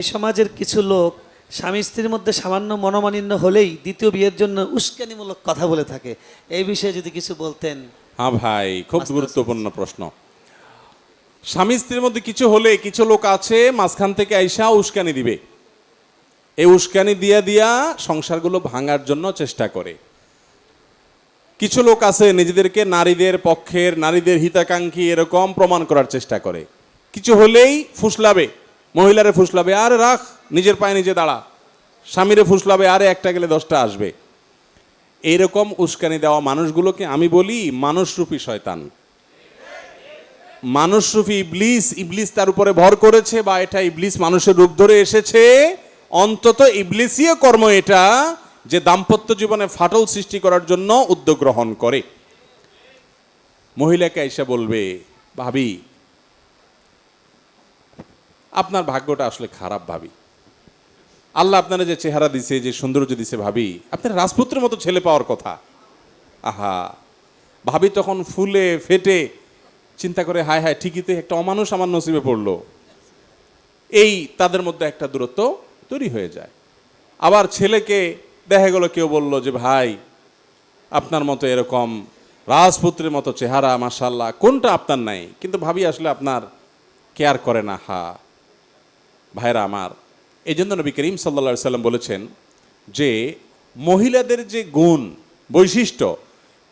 এই সমাজের কিছু লোক স্বামী স্ত্রীর মধ্যে সামান্য মনোমালিন্য হলেই দ্বিতীয় বিয়ের জন্য উস্কানিমূলক কথা বলে থাকে। এই বিষয়ে যদি কিছু বলতেন। হ্যাঁ ভাই, খুব গুরুত্বপূর্ণ প্রশ্ন। স্বামী স্ত্রীর মধ্যে কিছু হলে কিছু লোক আছে মাঝখান থেকে আইসা উস্কানি দিবে। এই উস্কানি দিয়া সংসারগুলো ভাঙার জন্য চেষ্টা করে। কিছু লোক আছে নিজেদেরকে নারীদের পক্ষের, নারীদের হিতাকাঙ্ক্ষী এরকম প্রমাণ করার চেষ্টা করে। কিছু হলেই ফুসলাবে, মহিলারে ফুসলাবে, আরে রাখ, নিজের পায়ে নিজে দাঁড়া। স্বামীরে ফুসলাবে, আরে একটা গেলে 10টা আসবে। এইরকম উস্কানি দেওয়া মানুষগুলোকে আমি বলি মানুষরূপী শয়তান, মানুষরূপী ইবলিস। ইবলিস তার উপরে ভর করেছে, বা এটা ইবলিস মানুষের রূপ ধরে এসেছে। অন্তত ইবলিসীয় কর্ম এটা, যে দাম্পত্য জীবনে ফাটল সৃষ্টি করার জন্য উদ্যোগ গ্রহণ করে। মহিলাকে এসে বলবে, ভাবি আপনার ভাগ্যটা আসলে খারাপ ভাবি, আল্লাহ আপনারা যে চেহারা দিছে, যে সৌন্দর্য দিছে ভাবি, আপনার রাজপুত্রের মতো ছেলে পাওয়ার কথা। আহা, ভাবি তখন ফুলে ফেটে চিন্তা করে, হায় হায়, ঠিকই তো একটা অমানুষ আমার নসিবে পড়লো। এই তাদের মধ্যে একটা দূরত্ব তৈরি হয়ে যায়। আবার ছেলেকে দেখা গেল কেউ বলল যে ভাই আপনার মতো এরকম রাজপুত্রের মতো চেহারা, মাশাআল্লাহ, কোনটা আপনার নাই, কিন্তু ভাবি আসলে আপনার কেয়ার করে না। হা ভাইরা আমার, এই জন্য নবী করিম সাল্লাল্লাহু আলাইহি সাল্লাম বলেছেন যে মহিলাদের যে গুণ বৈশিষ্ট্য,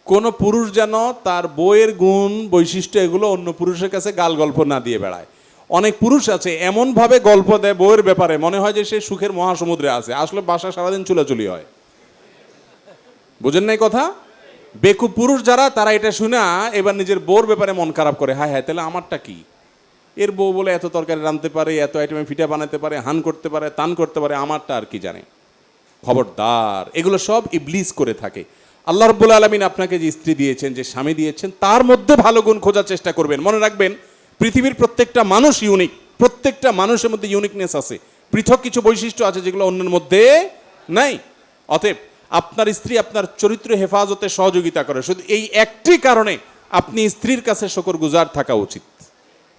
কোনো পুরুষ যেন তার বউয়ের গুণ বৈশিষ্ট্য এগুলো অন্য পুরুষের কাছে গাল গল্প না দিয়ে বেড়ায়। অনেক পুরুষ আছে এমনভাবে গল্প দেয় বউয়ের ব্যাপারে, মনে হয় যে সে সুখের মহাসমুদ্রে আছে, আসলে বাসা সারাদিন চুলাচুলি হয়। বুঝেন নাই কথা? বেকুব পুরুষ যারা, তারা এটা শুনে এবার নিজের বউর ব্যাপারে মন খারাপ করে, হায় হায়, তাহলে আমারটা কি? এর বউ বলে এত তরকারি রাঁধতে পারে, এত আইটেমে ফিটা বানাতে পারে, হান করতে পারে, তান করতে পারে, আমারটা আর কি জানে। খবরদার, এগুলো সব ইবলিস করে থাকে। আল্লাহ রাব্বুল আলামিন আপনাকে যে স্ত্রী দিয়েছেন, যে স্বামী দিয়েছেন, তার মধ্যে ভালো গুণ খোঁজার চেষ্টা করবেন। মনে রাখবেন, পৃথিবীর প্রত্যেকটা মানুষ ইউনিক, প্রত্যেকটা মানুষের মধ্যে ইউনিকনেস আছে, পৃথক কিছু বৈশিষ্ট্য আছে যেগুলো অন্যের মধ্যে নাই। অতএব আপনার স্ত্রী আপনার চরিত্র হেফাজতে সহযোগিতা করে, শুধু এই একটি কারণে আপনি স্ত্রীর কাছে শুকরগুজার থাকা উচিত।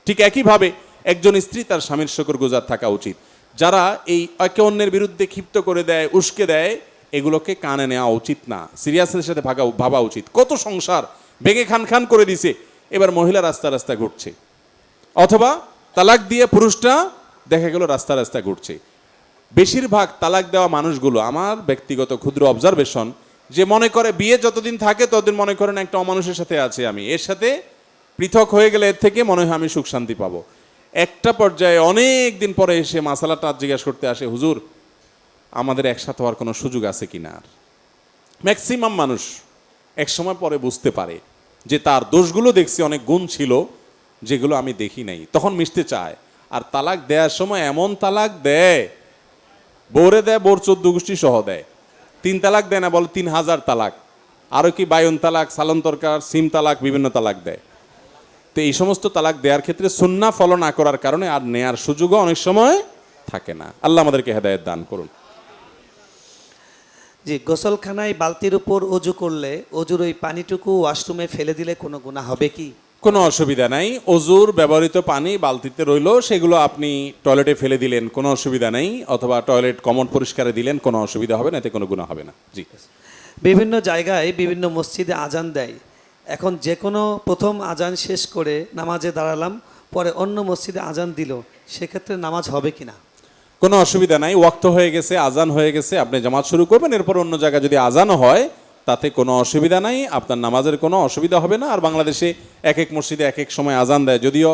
ঠিক একইভাবে একজন স্ত্রী তার স্বামীর শুকরগুজার থাকা উচিত। যারা এই একে অন্যের বিরুদ্ধে ক্ষিপ্ত করে দেয়, উস্কে দেয়, এগুলোকে কানে নেওয়া উচিত না, সিরিয়াসের সাথে ভাবা উচিত। কত সংসার ভেঙে খান খান করে দিছে, এবার মহিলা রাস্তা রাস্তা ঘুরছে, অথবা তালাক দিয়ে পুরুষটা দেখা গেল রাস্তা রাস্তা ঘুরছে। বেশিরভাগ তালাক দেওয়া মানুষগুলো, আমার ব্যক্তিগত ক্ষুদ্র অবজারভেশন, যে মনে করে বিয়ে যতদিন থাকে ততদিন মনে করেন একটা অমানুষের সাথে আছে, আমি এর সাথে পৃথক হয়ে গেলে এর থেকে মনে হয় আমি সুখ শান্তি পাবো। একটা পর্যায়ে অনেক দিন পরে এসে মাসালাটা জিজ্ঞাসা করতে আসে, হুজুর আমাদের একসাথে হওয়ার কোনো সুযোগ আছে কিনা। আর ম্যাক্সিমাম মানুষ এক সময় পরে বুঝতে পারে যে তার দোষগুলো দেখছি, অনেক গুণ ছিল যেগুলো আমি দেখি নাই, তখন মিশতে চায়। আর তালাক দেওয়ার সময় এমন তালাক দেয়, বউরে দেয়, বোর 14 গোষ্ঠী সহ দেয়। 3 তালাক দেয় না, বলে 3000 তালাক, আরও কি বায়ন তালাক, সালন তরকার, সিম তালাক, বিভিন্ন তালাক দেয়। তো এই সমস্ত তালাক দেওয়ার ক্ষেত্রে সুন্নাহ ফলো না করার কারণে আর নেয়ার সুযোগও অনেক সময় থাকে না। আল্লাহ আমাদেরকে হেদায়েত দান করুন। জি, গোসলখানায় বালতির উপর অজু করলে অজুর ওই পানিটুকু ওয়াশরুমে ফেলে দিলে কোনো গুনাহ হবে কি? কোনো অসুবিধা নাই। অজুর ব্যবহৃত পানি বালতিতে রইল, সেগুলো আপনি টয়লেটে ফেলে দিলেন, কোনো অসুবিধা নেই, অথবা টয়লেট কমন পরিষ্কারে দিলেন, কোনো অসুবিধা হবে না, এতে কোনো গুনাহ হবে না। জি, বিভিন্ন জায়গায় বিভিন্ন মসজিদে আজান দেয়। এখন যে কোনো প্রথম আজান শেষ করে নামাজে দাঁড়ালাম, পরে অন্য মসজিদে আজান দিল, সেক্ষেত্রে নামাজ হবে কি না? কোনো অসুবিধা নাই। ওয়াক্ত হয়ে গেছে, আজান হয়ে গেছে, আপনি জামাত শুরু করবেন, এরপর অন্য জায়গায় যদি আজানও হয় তাতে কোনো অসুবিধা নাই, আপনার নামাজের কোনো অসুবিধা হবে না। আর বাংলাদেশে এক এক মসজিদে এক এক সময় আজান দেয়, যদিও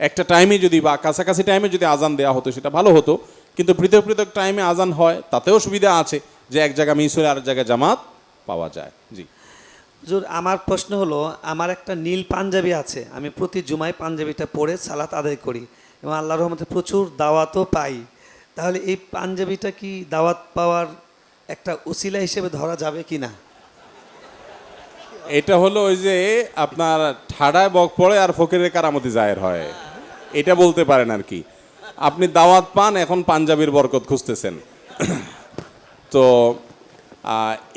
একটা টাইমে যদি বা কাছাকাছি টাইমে যদি আজান দেওয়া হতো সেটা ভালো হতো, কিন্তু পৃথক পৃথক টাইমে আজান হয়, তাতেও সুবিধা আছে যে এক জায়গায় মিস হলে আরেক জায়গায় জামাত পাওয়া যায়। জি হুজুর, আমার প্রশ্ন হলো, আমার একটা নীল পাঞ্জাবি আছে, আমি প্রতি জুমায় পাঞ্জাবিটা পরে সালাত আদায় করি এবং আল্লাহর রহমতে প্রচুর দাওয়াতও পাই। তাহলে এই পাঞ্জাবিটা কি দাওয়াত পাওয়ার একটা উসিলা হিসেবে ধরা যাবে কি না? এটা হলো ওই যে আপনার ঠাডায় বক পড়ে আর ফকিরের কারামতি জায়ের হয়, এটা বলতে পারেন আর কি। আপনি দাওয়াত পান, এখন পাঞ্জাবির বরকত খুঁজতেছেন। তো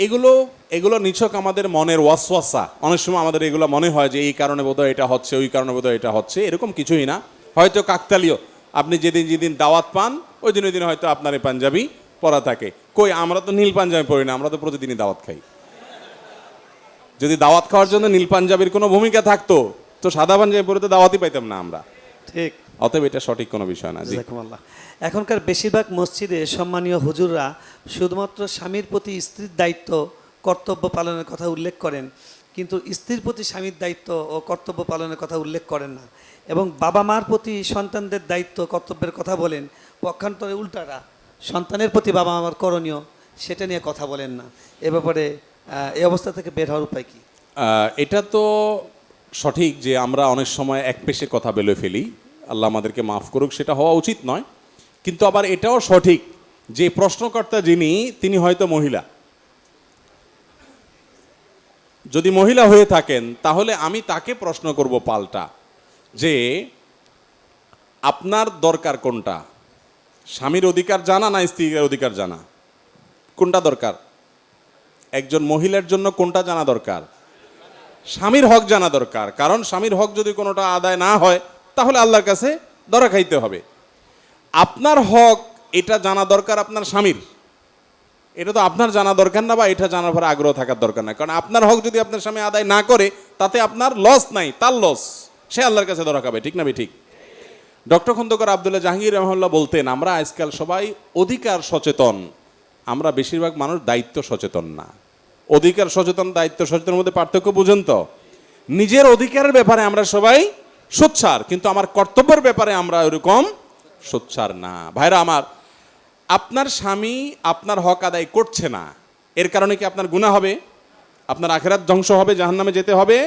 এগুলো এগুলো নিছক আমাদের মনের ওয়াসওয়াসা। অনেক সময় আমাদের এগুলো মনে হয় যে এই কারণে বোধহয় এটা হচ্ছে, ওই কারণে বোধহয় এটা হচ্ছে, এরকম কিছুই না। হয়তো কাকতালীয়, আপনি যেদিন যেদিন দাওয়াত পান ওই দিন হয়তো আপনার এই পাঞ্জাবি পরা থাকে। কই, আমরা তো নীল পাঞ্জাবি পরি না, আমরা তো প্রতিদিনই দাওয়াত খাই। যদি দাওয়াত খাওয়ার জন্য নীল পাঞ্জাবির কোনো ভূমিকা থাকতো তো সাদা পাঞ্জাবি পরে তো দাওয়াতই পাইতাম না আমরা। ঠিক। অতএব এটা সঠিক কোনো বিষয় না। জি, জাযাকুমুল্লাহ। এখনকার বেশিরভাগ মসজিদে সম্মানীয় হুজুররা শুধুমাত্র স্বামীর প্রতি স্ত্রীর দায়িত্ব কর্তব্য পালনের কথা উল্লেখ করেন, কিন্তু স্ত্রীর প্রতি স্বামীর দায়িত্ব ও কর্তব্য পালনের কথা উল্লেখ করেন না, এবং বাবা মার প্রতি সন্তানদের দায়িত্ব কর্তব্যের কথা বলেন। পক্ষান্তরে উল্টারা সন্তানের প্রতি বাবা মার করণীয় সেটা নিয়ে কথা বলেন না। এ ব্যাপারে এই অবস্থা থেকে বের হওয়ার উপায় কি? এটা তো সঠিক যে আমরা অনেক সময় এক পেশে কথা বলে ফেলি, আল্লাহ আমাদেরকে মাফ করুক, সেটা হওয়া উচিত নয়। কিন্তু আবার এটাও সঠিক যে প্রশ্নকর্তা যিনি, তিনি হয়তো মহিলা। যদি মহিলা হয়ে থাকেন তাহলে আমি তাকে প্রশ্ন করব পাল্টা, যে আপনার দরকার কোনটা? স্বামীর অধিকার জানা না স্ত্রীর অধিকার জানা? কোনটা দরকার? একজন মহিলার জন্য কোনটা জানা দরকার? স্বামীর হক জানা দরকার। কারণ স্বামীর হক যদি কোনোটা আদায় না হয় তাহলে আল্লাহর কাছে ধরা খাইতে হবে। আপনার হক এটা জানা দরকার আপনার স্বামীর, এটা তো আপনার জানা দরকার না, বা এটা জানার পরে আগ্রহ থাকার দরকার না। কারণ আপনার হক যদি আপনার স্বামী আদায় না করে তাতে আপনার লস নাই, তার লস, সে আল্লাহর কাছে ধরা খাবে। ঠিক না ঠিক? ডক্টর খন্দকার আব্দুল্লাহ জাহাঙ্গীর রহমাল্লাহ বলতেন, আমরা আজকাল সবাই অধিকার সচেতন, আমরা বেশিরভাগ মানুষ দায়িত্ব সচেতন না। অধিকার সচেতন দায়িত্ব সচেতনের মধ্যে পার্থক্য বুঝেন তো? নিজের অধিকারের ব্যাপারে আমরা সবাই সোচ্চার, কিন্তু আমার কর্তব্যের ব্যাপারে আমরা ওরকম সোচ্চার না। ভাইরা আমার, আপনার স্বামী আপনার হক আদায় করছে না, এর কারণে কি আপনার গুনাহ হবে? আপনার আখিরাত ধ্বংস হবে, জাহান্নামে যেতে হবে?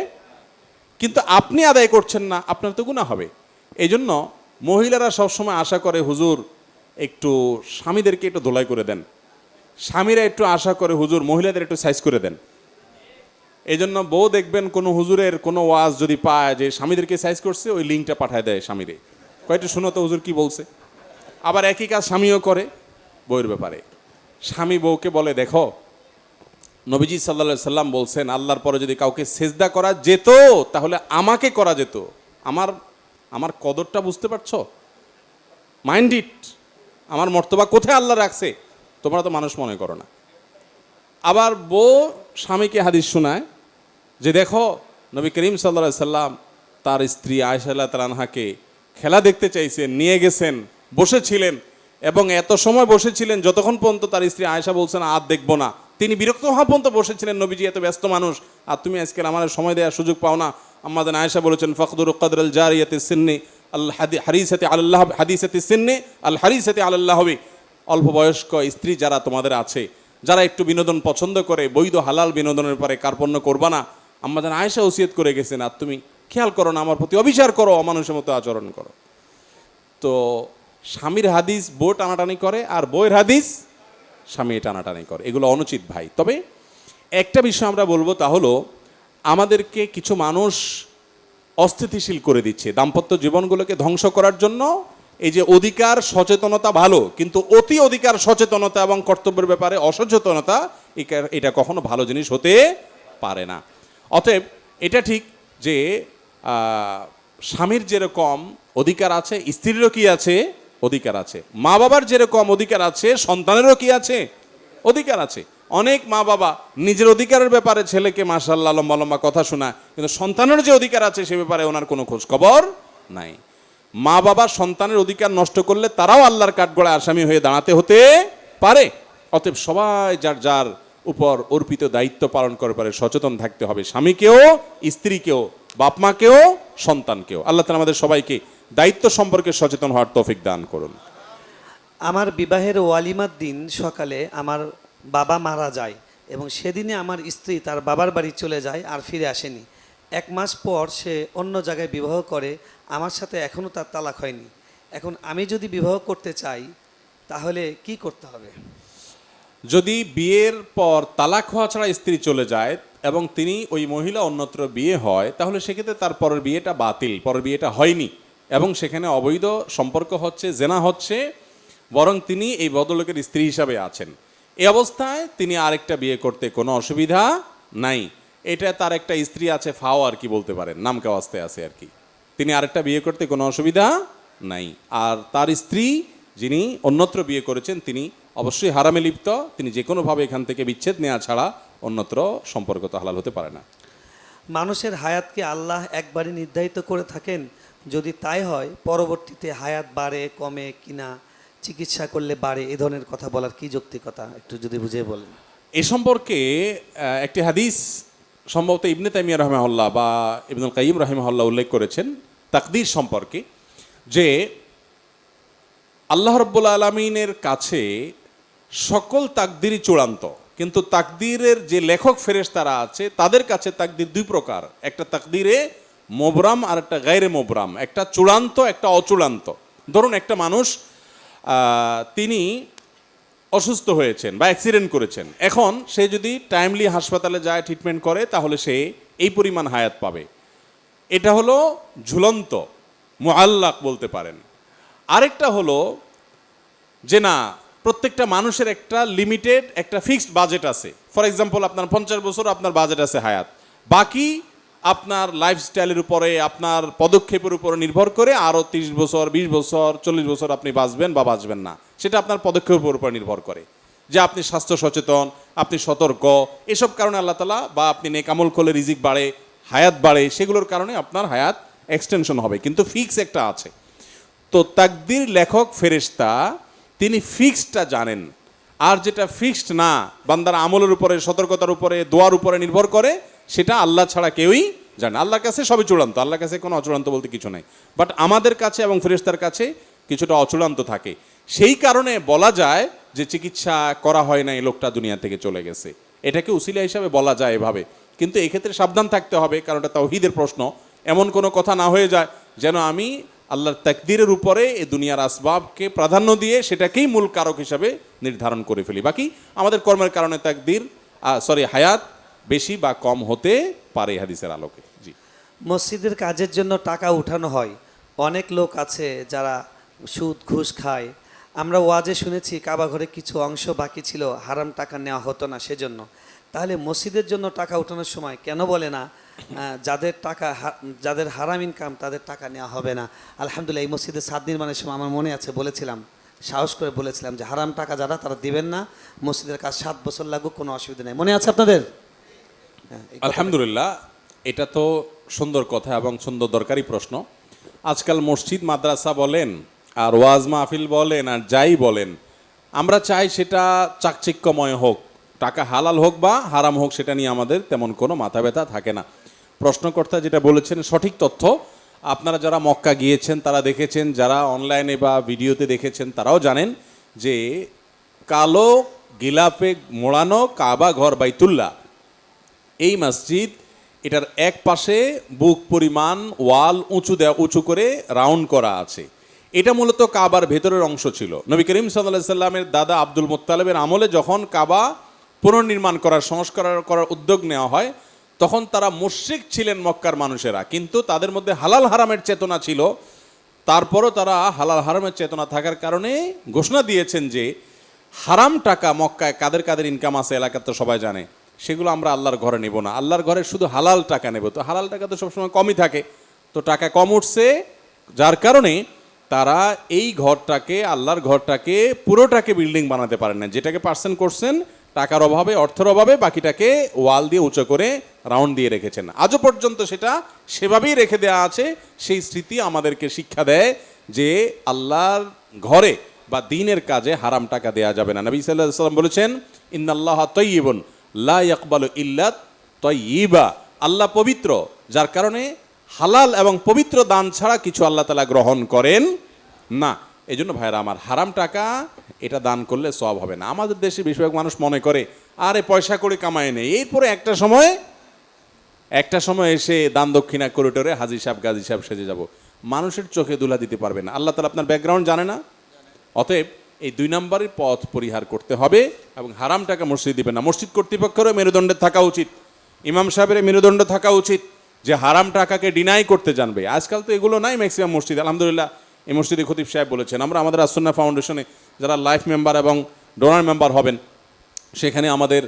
কিন্তু আপনি আদায় করছেন না, আপনার তো গুনাহ হবে। এই জন্য মহিলারা সবসময় আশা করে, হুজুর একটু স্বামীদেরকে একটু ধোলাই করে দেন। স্বামীরা একটু আশা করে, হুজুর মহিলাদের একটু সাইজ করে দেন। এই জন্য বউ দেখবেন কোনো হুজুরের কোনো ওয়াজ যদি পায় যে স্বামীদেরকে সাইজ করছে, ওই লিঙ্কটা পাঠায় দেয় স্বামীরে, কয়েকটা শুনো তো হুজুর কি বলছে। আবার একই কাজ স্বামীও করে বউয়ের ব্যাপারে। স্বামী বউকে বলে, দেখো নবীজি সাল্লাল্লাহু আলাইহি সাল্লাম বলছেন, আল্লাহর পরে যদি কাউকে সেজদা করা যেত তাহলে আমাকে করা যেত। আমার কদরটা বুঝতে পারছো? মাইন্ড ইট, আমার মর্তবা কোথায় আল্লাহ রাখছে, তোমরা তো মানুষ মনে করো না। আবার বউ স্বামীকে হাদিস শোনায় যে দেখো নবী করিম সাল্লাল্লাহু আলাইহি সাল্লাম তার স্ত্রী আয়েশা রাদিয়াল্লাহু তাআলা আনহাকে খেলা দেখতে চাইছেন, নিয়ে গেছেন, বসেছিলেন, এবং এত সময় বসেছিলেন যতক্ষণ পর্যন্ত তার স্ত্রী আয়েশা বলছেন আর দেখবো না। তিনি বিরক্ত হওয়া পর্যন্ত বসেছিলেন, নবীজি এত ব্যস্ত মানুষ আর তুমি আজকাল আমার সময় দেওয়ার সুযোগ পাও না। আম্মাজান আয়েশা বলেছেন, ফাকদুরু কদরাল জারিয়াতি সিন্নি আল হারিসাতি আলাল্লাহ, হাদিসাতি সিন্নি আল হারিসাতি আলাল্লাহ হবে। অল্প বয়স্ক স্ত্রী যারা তোমাদের আছে, যারা একটু বিনোদন পছন্দ করে, বৈধ হালাল বিনোদনের পরে কার্পণ্য করবা না। আম্মাজান আয়েশা ওসিয়ত করে গেছেন, আর তুমি খেয়াল করো না, আমার প্রতি অবিচার করো, অমানুষের মতো আচরণ করো। তো স্বামীর হাদিস বউ টানাটানি করে, আর বউয়ের হাদিস স্বামী টানাটানি করে, এগুলো অনুচিত ভাই। তবে একটা বিষয় আমরা বলবো, তা হলো আমাদেরকে কিছু মানুষ অস্থিতিশীল করে দিচ্ছে দাম্পত্য জীবনগুলোকে ধ্বংস করার জন্য। এই যে অধিকার সচেতনতা ভালো, কিন্তু অতি অধিকার সচেতনতা এবং কর্তব্যের ব্যাপারে অসচেতনতা, এটা কখনো ভালো জিনিস হতে পারে না। অতএব এটা ঠিক যে স্বামীর যেরকম অধিকার আছে, স্ত্রীরও কি আছে? অধিকার আছে। মা বাবার যেরকম অধিকার আছে, সন্তানেরও কি আছে? অধিকার আছে। অনেক মা বাবা নিজের অধিকারের ব্যাপারে ছেলেকে মাশাআল্লাহ লম্বা লম্বা কথা শোনায়, কিন্তু সন্তানের যে অধিকার আছে সে ব্যাপারে ওনার কোনো খোঁজ খবর নাই। মা বাবা সন্তানের অধিকার নষ্ট করলে তারাও আল্লাহর কাঠগড়ায় আসামি হয়ে দাঁড়াতে হতে পারে। অতএব সবাই যার যার উপর অর্পিত দায়িত্ব পালন করে পারে সচেতন থাকতে হবে, স্বামীকেও, স্ত্রীকেও, বাপ মাকেও, সন্তানকেও। আল্লাহ তাআলা আমাদের সবাইকে দায়িত্ব সম্পর্কে সচেতন হওয়ার তৌফিক দান করুন। আমার বিবাহের ওয়ালিমার দিন সকালে আমার বাবা মারা যায়, এবং সেদিনে আমার স্ত্রী তার বাবার বাড়ি চলে যায় আর ফিরে আসেনি। 1 মাস পর সে অন্য জায়গায় বিবাহ করে, আমার সাথে এখনও তার তালাক হয়নি। এখন আমি যদি বিবাহ করতে চাই তাহলে কি করতে হবে? যদি বিয়ের পর তালাক হওয়া ছাড়া স্ত্রী চলে যায় এবং তিনি ওই মহিলা অন্যত্র বিয়ে হয়, তাহলে সেক্ষেত্রে তার পরের বিয়েটা বাতিল, পরের বিয়েটা হয়নি, এবং সেখানে অবৈধ সম্পর্ক হচ্ছে, জেনা হচ্ছে, বরং তিনি এই ভদ্রলোকের স্ত্রী হিসাবে আছেন। এই অবস্থায় তিনি আরেকটা বিয়ে করতে কোনো অসুবিধা নাই। এটা তার একটা স্ত্রী আছে, ফাও আর কি বলতে পারেন, নাম কাওয়াস্তে আছে আর কি। তিনি আরেকটা বিয়ে করতে কোনো অসুবিধা নাই। আর তার স্ত্রী যিনি অন্যত্র বিয়ে করেছেন তিনি অবশ্যই হারামে লিপ্ত, তিনি যে কোনোভাবে এখান থেকে বিচ্ছেদ নেওয়া ছাড়া অন্যত্র সম্পর্ক তো হালাল হতে পারে না। মানুষের হায়াতকে আল্লাহ একবারই নির্ধারিত করে থাকেন? যদি তাই হয় পরবর্তীতে হায়াত বাড়ে কমে কিনা, চিকিৎসা করলে বাড়ে, এ ধরনের কথা বলার কি যৌক্তিকতা একটু যদি বুঝিয়ে বলেন। এ সম্পর্কে একটি হাদিস সম্ভবত ইবনে তাইমিয়া রাহিমাহুল্লাহ বা ইবনুল কাইয়িম রাহিমাহুল্লাহ উল্লেখ করেছেন তাকদীর সম্পর্কে, যে আল্লাহ রাব্বুল আলামিনের কাছে সকল তাকদীরই চূড়ান্ত, কিন্তু তাকদীরের যে লেখক ফেরেশতারা আছে তাদের কাছে তাকদীর দুই প্রকার, একটা তাকদীরে মোবরাম আর একটা গায়রে মোবরাম, একটা চূড়ান্ত একটা অচূড়ান্ত। ধরুন একটা মানুষ তিনি অসুস্থ হয়েছেন বা অ্যাক্সিডেন্ট করেছেন, এখন সে যদি টাইমলি হাসপাতালে যায় ট্রিটমেন্ট করে তাহলে সে এই পরিমাণ হায়াত পাবে, এটা হলো ঝুলন্ত মুআল্লাক বলতে পারেন। আরেকটা হলো যে না, প্রত্যেকটা মানুষের একটা লিমিটেড একটা ফিক্সড বাজেট আছে। ফর এক্সাম্পল আপনার 50 বছর আপনার বাজেট আছে হায়াত, বাকি আপনার লাইফস্টাইলের উপরে আপনার পদক্ষেপের উপরে নির্ভর করে আরও 30 বছর 20 বছর 40 বছর আপনি বাঁচবেন বা বাঁচবেন না, সেটা আপনার পদক্ষেপের উপর নির্ভর করে, যে আপনি স্বাস্থ্য সচেতন, আপনি সতর্ক, এসব কারণে আল্লাহ তাআলা, বা আপনি নেকামল করলে রিজিক বাড়ে, হায়াত বাড়ে, সেগুলোর কারণে আপনার হায়াত এক্সটেনশন হবে, কিন্তু ফিক্স একটা আছে। তো তাকদীর লেখক ফেরেশতা তিনি ফিক্সডটা জানেন, আর যেটা ফিক্সড না, বান্দার আমলের উপরে, সতর্কতার উপরে, দোয়ার উপরে নির্ভর করে, সেটা আল্লাহ ছাড়া কেউই জানে। আল্লাহর কাছে সবই চূড়ান্ত, আল্লাহর কাছে কোনো অচূড়ান্ত বলতে কিছু নাই, বাট আমাদের কাছে এবং ফেরেশতার কাছে কিছুটা অচূড়ান্ত থাকে। সেই কারণে বলা যায় যে চিকিৎসা করা হয় না, এই লোকটা দুনিয়া থেকে চলে গেছে, এটাকে উসিলা হিসাবে বলা যায় এভাবে। কিন্তু এক্ষেত্রে সাবধান থাকতে হবে, কারণ এটা তাওহীদের প্রশ্ন, এমন কোনো কথা না হয়ে যায় যেন আমি আল্লাহর তাকদীরের উপরে এই দুনিয়ার আসবাবকে প্রাধান্য দিয়ে সেটাকেই মূল কারক হিসাবে নির্ধারণ করে ফেলি। বাকি আমাদের কর্মের কারণে তাকদীর হায়াত বেশি বা কম হতে পারে হাদিসের আলোকে। জি, মসজিদের কাজের জন্য টাকা উঠানো হয়, অনেক লোক আছে যারা সুদ ঘুষ খায়। আমরা ওয়াজে শুনেছি কাবা ঘরে কিছু অংশ বাকি ছিল, হারাম টাকা নেওয়া হতো না সেজন্য। তাহলে মসজিদের জন্য টাকা উঠানোর সময় কেন বলে না যাদের হারাম ইনকাম তাদের টাকা নেওয়া হবে না? আলহামদুলিল্লাহ, এই মসজিদের ছাদ নির্মাণের সময় আমার মনে আছে বলেছিলাম, সাহস করে বলেছিলাম যে হারাম টাকা যারা তারা দিবেন না, মসজিদের কাজ 7 বছর লাগুক, কোনো অসুবিধা নেই। মনে আছে আপনাদের? আলহামদুলিল্লাহ, এটা তো সুন্দর কথা এবং সুন্দর দরকারি প্রশ্ন। আজকাল মসজিদ মাদ্রাসা বলেন আর ওয়াজ মাহফিল বলেন আর যাই বলেন, আমরা চাই সেটা চাকচিক্যময় হোক, টাকা হালাল হোক বা হারাম হোক, সেটা নিয়ে আমাদের তেমন কোনো মাথা ব্যথা থাকে না। প্রশ্নকর্তা যেটা বলেছেন সঠিক তথ্য। আপনারা যারা মক্কা গিয়েছেন তারা দেখেছেন, যারা অনলাইনে বা ভিডিওতে দেখেছেন তারাও জানেন যে কালো গিলাপে মোড়ানো কাবা ঘর বাইতুল্লাহ, এই মসজিদ, এটার এক পাশে বুক পরিমাণ ওয়াল উঁচু করে রাউন্ড করা আছে। এটা মূলত কাবার ভেতরের অংশ ছিল। নবী করিম সাল্লাল্লাহু আলাইহি সাল্লামের দাদা আব্দুল মুত্তালিবের আমলে যখন কাবা পুনর্নির্মাণ করার সংস্কার করার উদ্যোগ নেওয়া হয়, তখন তারা মুশরিক ছিলেন মক্কার মানুষেরা, কিন্তু তাদের মধ্যে হালাল হারামের চেতনা ছিল। তারপরও তারা হালাল হারামের চেতনা থাকার কারণে ঘোষণা দিয়েছেন যে হারাম টাকা মক্কায় কাদের কাদের ইনকাম আছে এলাকার তো সবাই জানে, সেগুলো আমরা আল্লাহর ঘরে নেব না, আল্লাহর ঘরে শুধু হালাল টাকা নেব। তো হালাল টাকা তো সবসময় কমই থাকে, তো টাকা কম উঠছে, যার কারণে তারা এই ঘরটাকে, আল্লাহর ঘরটাকে পুরোটাকে বিল্ডিং বানাতে পারেন না, যেটাকে পার্সেন্ট করছেন টাকার অভাবে, অর্থের অভাবে, বাকিটাকে ওয়াল দিয়ে উঁচু করে রাউন্ড দিয়ে রেখেছেন। আজও পর্যন্ত সেটা সেভাবেই রেখে দেওয়া আছে। সেই স্মৃতি আমাদেরকে শিক্ষা দেয় যে আল্লাহর ঘরে বা দ্বীনের কাজে হারাম টাকা দেয়া যাবে না। নবী সাল্লাল্লাহু আলাইহি ওয়াসাল্লাম বলেছেন, ইন্নাল্লাহা তাইয়্যিবুন লা ইয়াকবালু ইল্লা তাইয়্যিবা, আল্লাহ পবিত্র, যার কারণে হালাল এবং পবিত্র দান ছাড়া কিছু আল্লাহ তাআলা গ্রহণ করেন না। এই জন্য ভাইরা আমার, হারাম টাকা এটা দান করলে সওয়াব হবে না। আমাদের দেশে বেশিরভাগ মানুষ মনে করে আরে পয়সা করে কামায় নেই, এরপরে একটা সময় এসে দান দক্ষিণা করিডোরে হাজি সাহেব গাজী সাহেব সেজে যাব, মানুষের চোখে দুলা দিতে পারবে না। আল্লাহ তাআলা আপনার ব্যাকগ্রাউন্ড জানে না। অতএব এই 2 নম্বরের পথ পরিহার করতে হবে এবং হারাম টাকা মসজিদ দিবেন না। মসজিদ কর্তৃপক্ষেরও মেরুদণ্ডে থাকা উচিত, ইমাম সাহেবের মেরুদণ্ড থাকা উচিত যে হারাম টাকাকে ডিনাই করতে জানবে। আজকাল তো এগুলো নাই ম্যাক্সিমাম মসজিদ। আলহামদুলিল্লাহ, এই মসজিদে খতিব সাহেব বলেছেন, আমরা আমাদের আসুন্নাহ ফাউন্ডেশনে যারা লাইফ মেম্বার এবং ডোনার মেম্বার হবেন, সেখানে আমাদের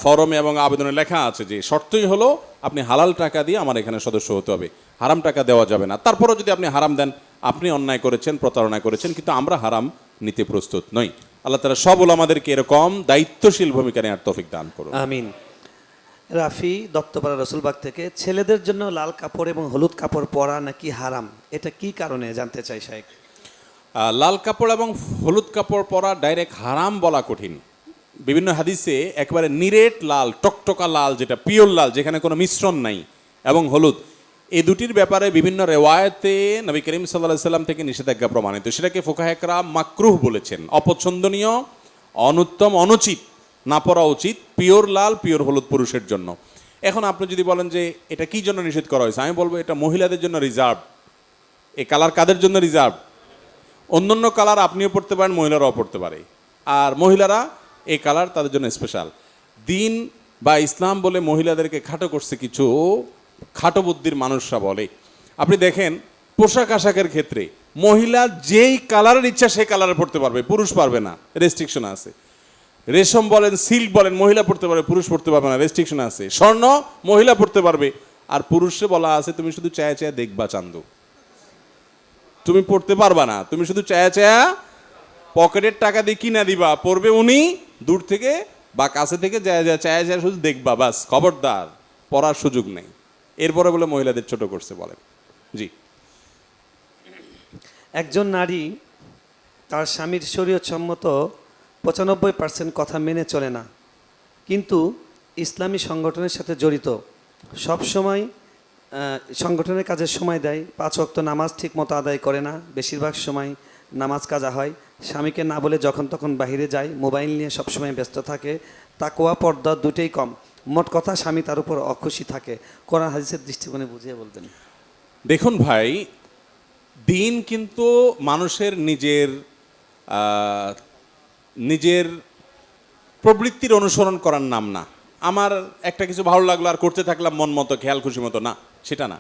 ফরমে এবং আবেদনে লেখা আছে যে শর্তই হলো আপনি হালাল টাকা দিয়ে আমার এখানে সদস্য হতে হবে, হারাম টাকা দেওয়া যাবে না। তারপরও যদি আপনি হারাম দেন, আপনি অন্যায় করেছেন, প্রতারণা করেছেন, কিন্তু আমরা হারাম নিতে প্রস্তুত নই। আল্লাহ তাআলা সব ওলামাদেরকে এরকম দায়িত্বশীল ভূমিকা নেওয়ার তৌফিক দান করুন। আমিন। রাফি দত্তপাড়া রসুলবাগ থেকে, ছেলেদের জন্য লাল কাপড় এবং হলুদ কাপড় পরা নাকি হারাম, এটা কি কারণে জানতে চাই শাইখ? লাল কাপড় এবং হলুদ কাপড় পরা ডাইরেক্ট হারাম বলা কঠিন। বিভিন্ন হাদিসে একেবারে নিরেট লাল, টকটকা লাল, যেটা পিওর লাল, যেখানে কোনো মিশ্রণ নাই, এবং হলুদ, এই দুটির ব্যাপারে বিভিন্ন রেওয়ায়েতে নবী করিম সাল্লাল্লাহু আলাইহি সাল্লাম থেকে নিষেধাজ্ঞা প্রমাণিত। সেটাকে ফুকাহে কেরাম মাকরুহ বলেছেন, অপছন্দনীয়, অনুত্তম, অনুচিত, না পরা উচিত। পিওর লাল, পিওর হলুদ পুরুষের জন্য। এখন আপনি যদি বলেন যে এটা কি জন্য নিষেধ করা হয়েছে, আমি বলবো এটা মহিলাদের জন্য রিজার্ভ। এই কালার কাদের জন্য রিজার্ভ? অন্যান্য কালার আপনিও পড়তে পারেন, মহিলারাও পড়তে পারে, আর মহিলারা এই কালার তাদের জন্য স্পেশাল। দিন বা ইসলাম বলে মহিলাদেরকে খাটো করছে কিছু খাটো বুদ্ধির মানুষরা বলে। আপনি দেখেন পোশাক আশাকের ক্ষেত্রে মহিলা যেই কালারের ইচ্ছা সেই কালারে পড়তে পারবে, পুরুষ পারবে না, রেস্ট্রিকশন আছে। রেশম বলেন, সিল্ক বলেন, মহিলা পড়তে পারবে, পুরুষ পড়তে পারবে না, রেস্ট্রিকশন আছে। স্বর্ণ মহিলা পড়তে পারবে, আর পুরুষে বলা আছে তুমি শুধু চায়া চায়া দেখবা চান্দু, তুমি পড়তে পারবা না, তুমি শুধু চায়া চায়া পকেটের টাকা দিয়ে কিনা দিবা, পড়বে উনি, দূর থেকে বা কাছে থেকে চায়া চায়া শুধু দেখবা, বাস, খবরদার, পড়ার সুযোগ নেই। এরপরে বলে মহিলাদের ছোট করছে বলেন। জি। একজন নারী তার স্বামীর শরীয়তসম্মত 95% কথা মেনে চলে না, কিন্তু ইসলামী সংগঠনের সাথে জড়িত, সব সময় সংগঠনের কাজে সময় দেয়, 5 ওয়াক্ত নামাজ ঠিক মতো আদায় করে না, বেশিরভাগ সময় নামাজ কাজা হয়, স্বামীকে না বলে যখন তখন বাইরে যায়, মোবাইল নিয়ে সবসময় ব্যস্ত থাকে, তাকওয়া পর্দা দুটোই কম। মোট কথা স্বামী তার উপর অখুশি থাকে। কোরআন হাদিসের দৃষ্টিকোণে বুঝিয়ে বলতেন। দেখুন ভাই, দিন কিন্তু মানুষের নিজের প্রবৃত্তির অনুসরণ করার নাম না। আমার একটা কিছু ভালো লাগলো আর করতে থাকলাম মন মতো, খেয়াল খুশি মতো, না, সেটা না।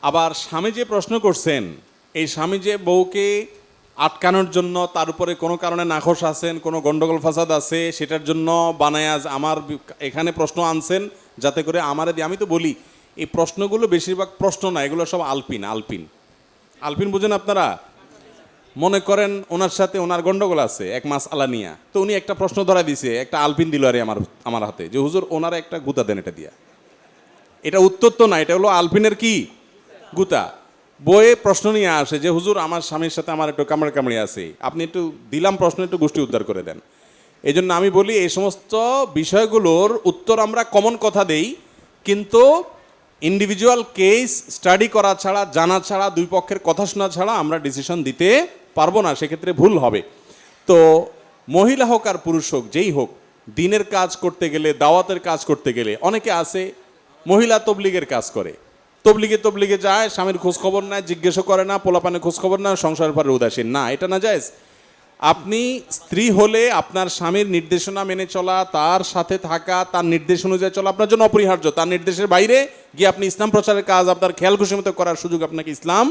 আবার স্বামী যে প্রশ্ন করছেন, এই স্বামী যে বউকে আটকানোর জন্য তার উপরে কোনো কারণে নাখোশ আছেন, কোনো গন্ডগোল ফাসাদ আছে, সেটার জন্য বানায় আজ আমার এখানে প্রশ্ন আনছেন যাতে করে আমারে দিয়ে। আমি তো বলি এই প্রশ্নগুলো বেশিরভাগ প্রশ্ন না, এগুলো সব আলপিন। আলপিন বুঝেন আপনারা? মনে করেন ওনার সাথে ওনার গন্ডগোল আছে এক মাস আলানিয়া, তো উনি একটা প্রশ্ন ধরা দিছে, একটা আলপিন দিল আরে আমার হাতে, যে হুজুর ওনারা একটা গুতা দেন এটা দিয়া। এটা উত্তর তো না, এটা হলো আলপিনের কি গুতা। বইয়ে প্রশ্ন নিয়ে আসে যে হুজুর আমার স্বামীর সাথে আমার একটু কামড়ি আছে, আপনি একটু দিলাম প্রশ্ন, একটু গোষ্ঠী উদ্ধার করে দেন। এই জন্য আমি বলি এই সমস্ত বিষয়গুলোর উত্তর আমরা কমন কথা দেই, কিন্তু ইন্ডিভিজুয়াল কেস স্টাডি করা ছাড়া, জানা ছাড়া, দুই পক্ষের কথা শোনা ছাড়া আমরা ডিসিশন দিতে পারবো না, সেক্ষেত্রে ভুল হবে। তো মহিলা হোক আর পুরুষ হোক, যেই হোক, দিনের কাজ করতে গেলে, দাওয়াতের কাজ করতে গেলে, অনেকে আছে মহিলা তবলিগের কাজ করে, তবলিগে যায়, স্বামীর খোঁজ খবর নেয়, জিজ্ঞেসও করে না, পোলাপানের খোঁজ খবর না, সংসারের পরে উদাসীন, না, এটা না জায়েজ। আপনি স্ত্রী হলে আপনার স্বামীর নির্দেশনা মেনে চলা, তার সাথে থাকা, তার নির্দেশ অনুযায়ী চলা আপনার জন্য অপরিহার্য। তার নির্দেশের বাইরে গিয়ে আপনি ইসলাম প্রচারের কাজ আপনার খেয়াল খুশি মতো করার সুযোগ আপনাকে ইসলাম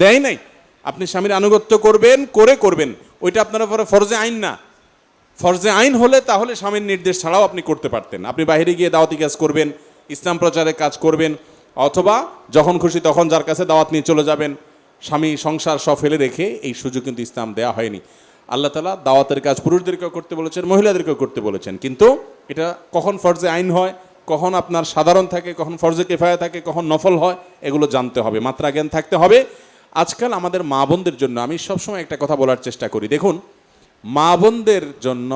দেয় নাই। আপনি স্বামীর আনুগত্য করবেন, ওইটা আপনার উপরে ফরজে আইন না। ফরজে আইন হলে তাহলে স্বামীর নির্দেশ ছাড়াও আপনি করতে পারতেন। আপনি বাইরে গিয়ে দাওয়াতি কাজ করবেন, ইসলাম প্রচারের কাজ করবেন, অথবা যখন খুশি তখন যার কাছে দাওয়াত নিয়ে চলে যাবেন, স্বামী সংসার সব ফেলে রেখে। এই সুযোগ কিন্তু ইসলাম দেওয়া হয়নি। আল্লাহ তাআলা দাওয়াতের কাজ পুরুষদেরকেও করতে বলেছেন, মহিলাদেরকেও করতে বলেছেন, কিন্তু এটা কখন ফরজে আইন হয়, কখন আপনার সাধারণ থাকে, কখন ফরজে কিফায়া থাকে, কখন নফল হয়, এগুলো জানতে হবে, মাত্রা জ্ঞান থাকতে হবে। আজকাল আমাদের মা বোনদের জন্য আমি সবসময় একটা কথা বলার চেষ্টা করি। দেখুন, মা বোনদের জন্য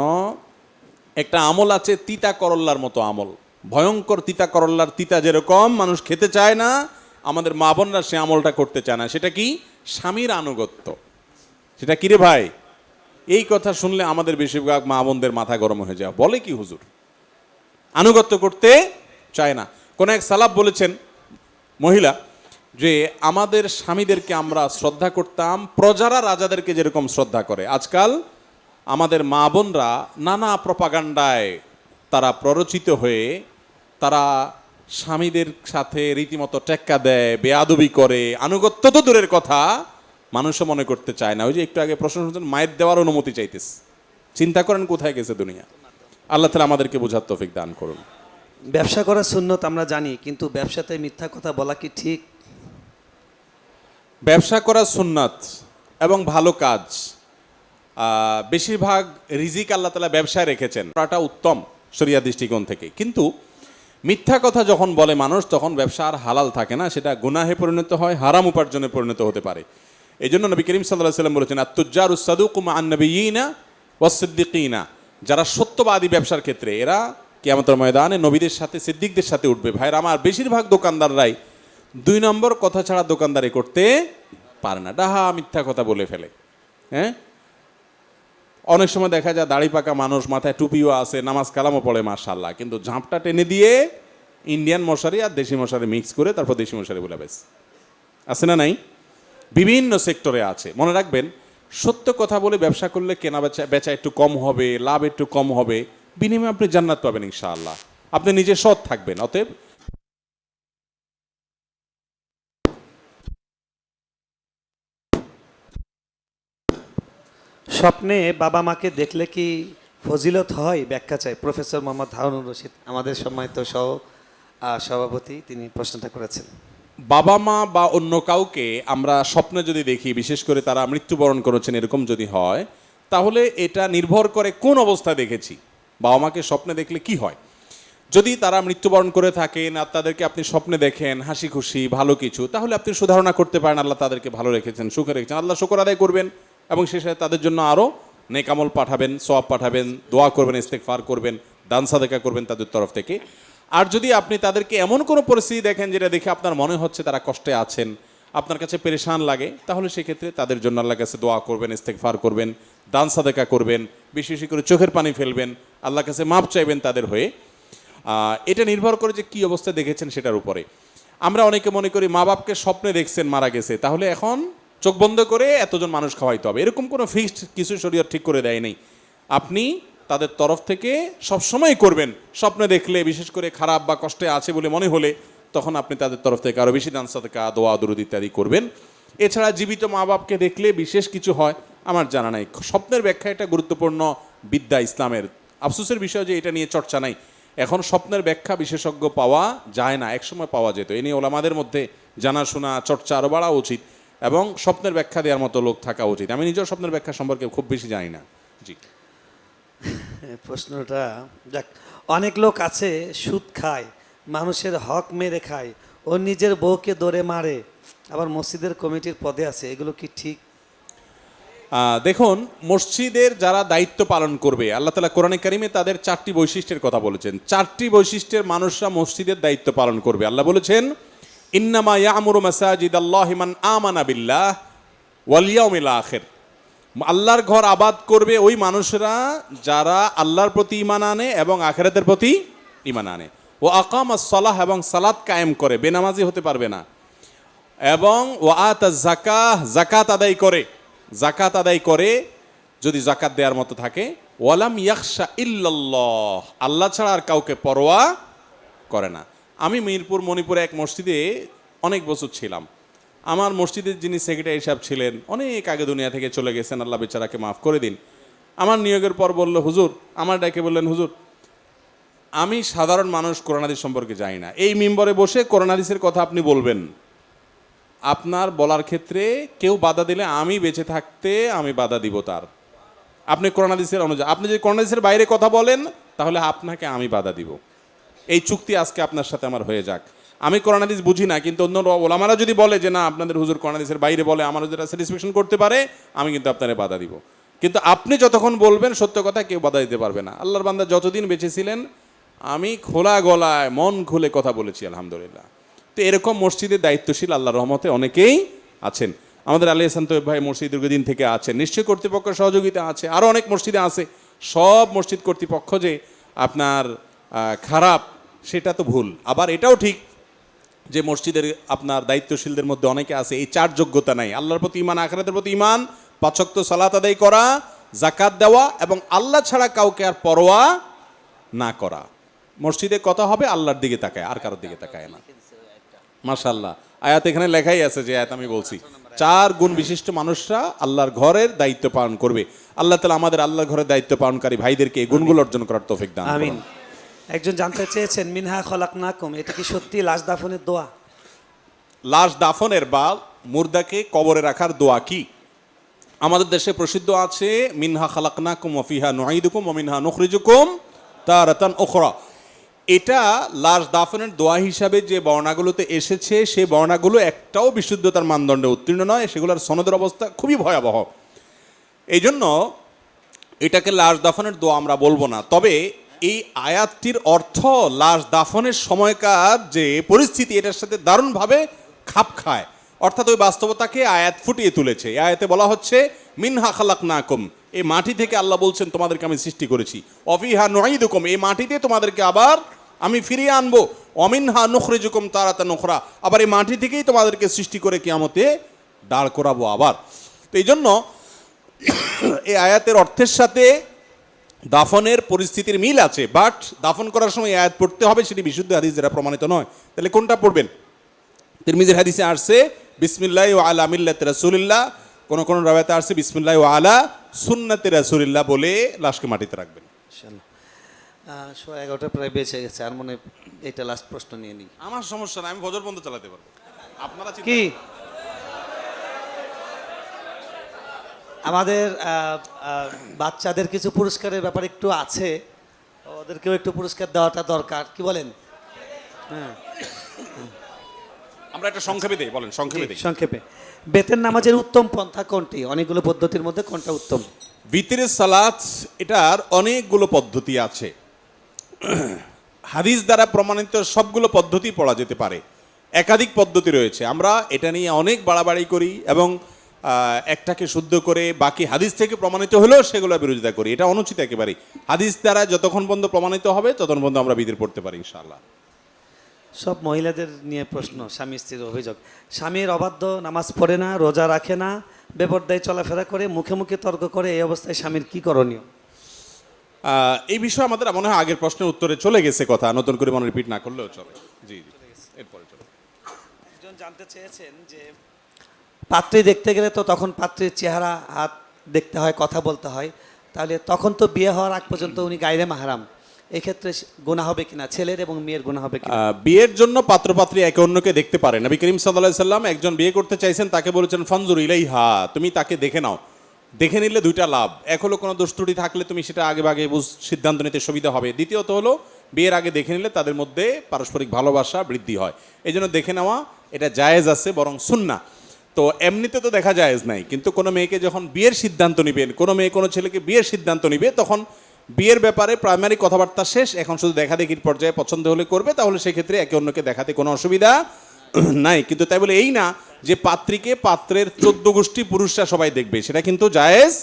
একটা আমল আছে, তিতা করল্লার মতো আমল, ভয়ঙ্কর তিতা করল্লার তিতা যেরকম মানুষ খেতে চায় না, আমাদের মা বোনরা সে আমলটা করতে চায় না। সেটা কি? স্বামীর আনুগত্য। সেটা কি রে ভাই? এই কথা শুনলে আমাদের বেশিরভাগ মা বোনদের মাথা গরম হয়ে যায়, বলে কি হুজুর, আনুগত্য করতে চায় না। কোন এক সালাফ বলেছেন, মহিলা, যে আমাদের স্বামীদেরকে আমরা শ্রদ্ধা করতাম প্রজারা রাজাদেরকে যেরকম শ্রদ্ধা করে। আজকাল আমাদের মা বোনরা নানা প্রপাগান্ডায় তারা প্ররোচিত হয়ে তারা স্বামীদের সাথে রীতিমতো টেক্কা দেয়, বেয়াদবি করে, আনুগত্য তো দূরের কথা, মানুষও মনে করতে চায় না। ওই যে একটু আগে প্রশ্ন শুনছেন, মায়ের দেওয়ার অনুমতি চাইতেছে। চিন্তা করেন কোথায় গেছে দুনিয়া। আল্লাহ তাআলা আমাদেরকে বোঝার তৌফিক দান করুন। ব্যবসা করা সুন্নত আমরা জানি, কিন্তু ব্যবসাতে মিথ্যা কথা বলা কি ঠিক? ব্যবসা করা সুন্নাত এবং ভালো কাজ, বেশিরভাগ রিজিক আল্লাহ তাআলা ব্যবসায় রেখেছেন, ওটা উত্তম শরিয়া দৃষ্টিকোণ থেকে। কিন্তু মিথ্যা কথা যখন বলে মানুষ, তখন ব্যবসা আর হালাল থাকে না, সেটা গুনাহে পরিণত হয়, হারাম উপার্জনে পরিণত হতে পারে। এই জন্য নবী করিম সাল্লাল্লাহু আলাইহি ওয়াসাল্লাম বলেছেন, আত-তুজ্জারুস সাদুকু মা'আন নাবিয়্যিনা ওয়াস-সিদ্দিকিনা, যারা সত্যবাদী ব্যবসার ক্ষেত্রে এরা কিয়ামতের ময়দানে নবীদের সাথে সিদ্দিকদের সাথে উঠবে। ভাইরা আমার, বেশিরভাগ দোকানদাররাই 2 নম্বর কথা ছাড়া দোকানদারি করতে পারে না, ডাহা মিথ্যা কথা বলে ফেলে। হ্যাঁ, অনেক সময় দেখা যায় দাড়ি পাকা মানুষ, মাথায় টুপিও আছে, নামাজ কালামও পড়ে মাশাআল্লাহ, কিন্তু ঝাঁপটা টেনে দিয়ে ইন্ডিয়ান মশারি আর দেশি মশারি মিক্স করে তারপর দেশি মশারি বলে বেশ আছে না নাই? বিভিন্ন সেক্টরে আছে। মনে রাখবেন, সত্য কথা বলে ব্যবসা করলে কেনা বেচা একটু কম হবে, লাভ একটু কম হবে, বিনিময়ে আপনি জান্নাত পাবেন ইনশাআল্লাহ। আপনি নিজে সৎ থাকবেন। অতএব স্বপ্নে বাবা মাকে দেখলে কি ফজিলত হয়? ব্যাখ্যা চাই। প্রফেসর মোহাম্মদ হারুনুর রশিদ, আমাদের সম্মানিত সভাপতি, তিনি প্রশ্নটা করেছেন। বাবা মা বা অন্য কাউকে আমরা স্বপ্নে যদি দেখি, বিশেষ করে তারা মৃত্যুবরণ করেছেন এরকম যদি হয়, তাহলে এটা নির্ভর করে কোন অবস্থায় দেখেছি। বাবা মাকে স্বপ্নে দেখলে কি হয়? যদি তারা মৃত্যুবরণ করে থাকেন আর তাদেরকে আপনি স্বপ্নে দেখেন হাসি খুশি ভালো কিছু, তাহলে আপনি সুধারণা করতে পারেন আল্লাহ তাদেরকে ভালো রেখেছেন, সুখে রেখেছেন, আল্লাহ শুকর আদায় করবেন এবং শেষে তাদের জন্য আরও নেকামল পাঠাবেন, সওয়াব পাঠাবেন, দোয়া করবেন, ইস্তেগফার করবেন, দান সাদেকা করবেন তাদের তরফ থেকে। আর যদি আপনি তাদেরকে এমন কোনো পরিস্থিতি দেখেন যেটা দেখে আপনার মনে হচ্ছে তারা কষ্টে আছেন, আপনার কাছে পেরেশান লাগে, তাহলে সেক্ষেত্রে তাদের জন্য আল্লাহর কাছে দোয়া করবেন, ইস্তেগফার করবেন, দান সাদেকা করবেন, বেশি বেশি করে চোখের পানি ফেলবেন, আল্লাহর কাছে মাপ চাইবেন তাদের হয়ে। এটা নির্ভর করে যে কী অবস্থা দেখেছেন সেটার উপরে। আমরা অনেকে মনে করি মা বাপকে স্বপ্নে দেখছেন মারা গেছে, তাহলে এখন চোখ বন্ধ করে এতজন মানুষ খাওয়াইতে হবে, এরকম কোনো ফিক্সড কিছু শরীয়ত ঠিক করে দেয় নেই। আপনি তাদের তরফ থেকে সবসময় করবেন। স্বপ্নে দেখলে, বিশেষ করে খারাপ বা কষ্টে আছে বলে মনে হলে, তখন আপনি তাদের তরফ থেকে আরও বেশি দান সাদকা, দোয়া দুরূদ ইত্যাদি করবেন। এছাড়া জীবিত মা বাপকে দেখলে বিশেষ কিছু হয় আমার জানা নাই। স্বপ্নের ব্যাখ্যা এটা গুরুত্বপূর্ণ বিদ্যা ইসলামের। আফসোসের বিষয় যে এটা নিয়ে চর্চা নাই। এখন স্বপ্নের ব্যাখ্যা বিশেষজ্ঞ পাওয়া যায় না, একসময় পাওয়া যেত। এ নিয়ে ওলামাদের মধ্যে জানাশোনা, চর্চা আরও বাড়া উচিত এবং স্বপ্নের ব্যাখ্যা দেওয়ার মতো লোক থাকা উচিত। আমি নিজেও স্বপ্নের ব্যাখ্যা সম্পর্কে খুব বেশি জানি না। জি, প্রশ্নটা যাক, অনেক লোক আছে সুদ খায়, মানুষের হক মেরে খায়, ও নিজের বউকে দৌড়ে মারে, আবার মসজিদের কমিটির পদে আছে, এগুলো কি ঠিক? দেখুন, মসজিদের যারা দায়িত্ব পালন করবে, আল্লাহ তাআলা কোরআনে কারিমে তাদের 4টি বৈশিষ্ট্যের কথা বলেছেন। 4টি বৈশিষ্ট্যের মানুষরা মসজিদের দায়িত্ব পালন করবে। আল্লাহ বলেছেন, ইন্নামা ইয়া'মুরু মাসাজিদাল্লাহি মান আমানা বিল্লাহ ওয়াল ইয়াউমিল আখির। আল্লাহর ঘর আবাদ করবে ওই মানুষরা যারা আল্লাহর প্রতি ঈমান আনে এবং আখিরাতের প্রতি ঈমান আনে। ও আকামাস সালাহ, এবং সালাত কায়েম করে, বেনামাজি হতে পারবে না। এবং ওয়া আতাজ যাকাহ, যাকাত আদায় করে, যাকাত আদায় করে যদি যাকাত দেওয়ার মতো থাকে। ওয়ালাম ইয়াখশা ইল্লাল্লাহ, আল্লাহ ছাড়া আর কাউকে পরোয়া করে না। আমি মিরপুর মণিপুরে এক মসজিদে অনেক বছর ছিলাম। আমার মসজিদের যিনি সেক্রেটারি সাহেব ছিলেন, অনেক আগে দুনিয়া থেকে চলে গেছেন, আল্লাহ বেচারাকে মাফ করে দিন। আমার নিয়োগের পর বলল, হুজুর, আমার ডাকে বললেন, হুজুর, আমি সাধারণ মানুষ, কোরআন হাদিস সম্পর্কে জানি না, এই মিম্বরে বসে কোরআন হাদিসের কথা আপনি বলবেন, আপনার বলার ক্ষেত্রে কেউ বাধা দিলে আমি বেঁচে থাকতে আমি বাধা দিব তার। আপনি কোরআন হাদিসের অনুযায়ী, আপনি যদি কোরআন হাদিসের বাইরে কথা বলেন তাহলে আপনাকে আমি বাধা দিব। এই চুক্তি আজকে আপনার সাথে আমার হয়ে যাক। আমি কোরআন হাদিস বুঝি না, কিন্তু অন্য ওলামারা যদি বলে যে না আপনাদের হুজুর কোরআন হাদিসের বাইরে বলে, আমার যেটা স্যাটিসফ্যাকশন করতে পারে, আমি কিন্তু আপনারে বাধা দিব। কিন্তু আপনি যতক্ষণ বলবেন সত্য কথা, কেউ বাধা দিতে পারবে না। আল্লাহর বান্দা যতদিন বেঁচে ছিলেন আমি খোলা গলায় মন খুলে কথা বলেছি, আলহামদুলিল্লাহ। তো এরকম মসজিদের দায়িত্বশীল আল্লাহর রহমতে অনেকেই আছেন। আমাদের আলী হাসান তৈয়ব ভাই মসজিদ দীর্ঘদিন থেকে আছেন, নিশ্চয়ই কর্তৃপক্ষের সহযোগিতা আছে, আরও অনেক মসজিদে আছে। সব মসজিদ কর্তৃপক্ষ যে আপনার খারাপ সেটা তো ভুল। আবার এটাও ঠিক যে মসজিদের আপনার দায়িত্বশীলদের মধ্যে অনেকে আছে এই 4 যোগ্যতা নাই: আল্লাহর প্রতি ঈমান, আখিরাতের প্রতি ঈমান, 5 ওয়াক্ত সালাত আদায় করা, যাকাত দেওয়া এবং আল্লাহ ছাড়া কাউকে আর পরোয়া না করা। মসজিদে কথা হবে আল্লাহর দিকে তাকায়, আর কারোর দিকে তাকায় না। মাশাআল্লাহ, আয়াত এখানে লেখাই আছে যে আয়াত আমি বলছি। 4 গুণ বিশিষ্ট মানুষরা আল্লাহর ঘরের দায়িত্ব পালন করবে। আল্লাহ তাআলা আমাদের আল্লাহর ঘরের দায়িত্ব পালনকারী ভাইদেরকে এই গুণগুলো অর্জন করার তৌফিক দান করুন। আমিন। একজন জানতে চেয়েছেন, মিনহা খলাকনাকুম, এটা কি সত্যি লাশ দাফনের দোয়া? লাশ দাফনের বা মুর্দাকে কবরে রাখার দোয়া কি? আমাদের দেশে প্রসিদ্ধ আছে মিনহা খালাকনাকুম ওয়া ফিহা নুঈদুকুম ওয়া মিনহা নুখরিজুকুম তারাতান উখরা। এটা লাশ দাফনের দোয়া হিসাবে যে বর্ণাগুলোতে এসেছে সেই বর্ণাগুলো একটাও বিশুদ্ধতার মানদণ্ডে উত্তীর্ণ নয়, সেগুলোর সনদের অবস্থা খুবই ভয়াবহ। এই জন্য এটাকে লাশ দাফনের দোয়া আমরা বলবো না। তবে এই আয়াতটির অর্থ লাশ দাফনের সময়কার যে পরিস্থিতি এটার সাথে দারুণভাবে খাপ খায়, অর্থাৎ ওই বাস্তবতাকে আয়াত ফুটিয়ে তুলেছে। এই আয়াতে বলা হচ্ছে মিনহা খালাকনাকুম, এই মাটি থেকে আল্লাহ বলছেন তোমাদেরকে আমি সৃষ্টি করেছি, অফিহা নুঈদুকুম, এই মাটিতে তোমাদেরকে আবার আমি ফিরিয়ে আনবো, অমিনহা নুখরিজুকুম তারাতান উখরা, আবার এই মাটি থেকেই তোমাদেরকে সৃষ্টি করে কিয়ামতে দাঁড় করাবো আবার। তো এই জন্য এই আয়াতের অর্থের সাথে দাফনের পরিস্থিতির মিল আছে, বাট দাফন করার সময় আয়াত পড়তে হবে, সেটি বিশুদ্ধ হাদিস দ্বারা প্রমাণিত নয়। তাহলে কোনটা পড়বেন? তিরমিজির হাদিসে আসছে বিসমিল্লাহ ওয়া আলা মিল্লাতি রাসূলিল্লাহ, কোন কোন রাওয়ায়াতে আসছে বিসমিল্লাহ ওয়া আলা সুন্নাতি রাসূলিল্লাহ বলে লাশকে মাটিতে রাখবেন। ইনশাআল্লাহ। 11:30 প্রায় বেঁচে গেছে, আর মনে হয় এটা লাস্ট প্রশ্ন নিয়ে নিই। আমার সমস্যা না, আমি ফজর বন্ধ চালাতে পারবো। আপনারা কি আমাদের বাচ্চাদের কিছু পুরস্কারের ব্যাপার একটু আছে, ওদেরকেও একটু পুরস্কার দেওয়াটা দরকার, কি বলেন? হ্যাঁ, আমরা একটা সংক্ষেপে দেই, বলেন সংক্ষেপে দেই। সংক্ষেপে, বেতের নামাজের উত্তম পন্থা কোনটি? অনেকগুলো পদ্ধতির মধ্যে কোনটা উত্তম? ভিতরের সালাত, এটার অনেকগুলো পদ্ধতি আছে, হাদিস দ্বারা প্রমাণিত সবগুলো পদ্ধতি পড়া যেতে পারে, একাধিক পদ্ধতি রয়েছে। আমরা এটা নিয়ে অনেক বাড়াবাড়ি করি এবং একটাকে শুদ্ধ করে বাকি হাদিস থেকে প্রমাণিত হলেও সেগুলো বিরোধিতা করি, এটা অনুচিত একেবারেই। হাদিস দ্বারা যতক্ষণ পর্যন্ত প্রমাণিত হবে ততক্ষণ পর্যন্ত আমরা বিধির পড়তে পারি ইনশাআল্লাহ। সব মহিলাদের নিয়ে প্রশ্ন, স্বামী স্ত্রীর অভিযোগ, স্বামীর অবাধ্য, নামাজ পড়ে না, রোজা রাখে না, বেপরদায় চলাফেরা করে, মুখে মুখে তর্ক করে, এই অবস্থায় স্বামীর কি করণীয়? এই বিষয়ে আমাদের মনে হয় আগের প্রশ্নের উত্তরে চলে গেছে কথা, নতুন করে মনে রিপিট না করলেও চলে। জি জি, এরপরে চলো। একজন জানতে চেয়েছেন যে পাত্রী দেখতে গেলে তো তখন পাত্রীর চেহারা, হাত দেখতে হয়, কথা বলতে হয়, তাহলে তখন তো বিয়ে হওয়ার আগ পর্যন্ত উনি গায়রে মাহরাম, এই ক্ষেত্রে গুনাহ হবে কিনা, ছেলের এবং মেয়ের গুনাহ হবে কিনা? বিয়ের জন্য পাত্রপাত্রী একে অন্যকে দেখতে পারে। নবী করিম সাল্লাল্লাহু আলাইহি সাল্লাম একজন বিয়ে করতে চাইছেন, তাকে বলেছেন ফানজুর ইলাইহা, তুমি তাকে দেখে নাও। দেখে নিলে দুইটা লাভ, এক হলো কোনো দোষ ত্রুটি থাকলে তুমি সেটা আগে ভাগে সিদ্ধান্ত নিতে সুবিধা হবে, দ্বিতীয়ত হলো বিয়ের আগে দেখে নিলে তাদের মধ্যে পারস্পরিক ভালোবাসা বৃদ্ধি হয়। এই জন্য দেখে নেওয়া এটা জায়েজ আছে, বরং সুন্নাহ। তো এমনিতে তো দেখা জায়েজ নাই, কিন্তু কোনো মেয়েকে যখন বিয়ের সিদ্ধান্ত নিবেন, কোনো মেয়ে কোনো ছেলেকে বিয়ের সিদ্ধান্ত নিবে, তখন বিয়ের ব্যাপারে প্রাইমারি কথাবার্তা শেষ, এখন শুধু দেখাদেখির পর্যায়ে পছন্দ হলে করবে, তাহলে সেক্ষেত্রে একে অন্যকে দেখাতে কোনো অসুবিধা নাই। কিন্তু তাই বলে এই না যে পাত্রীকে পাত্রের 14 গোষ্ঠী পুরুষরা সবাই দেখবে, সেটা কিন্তু জায়েজ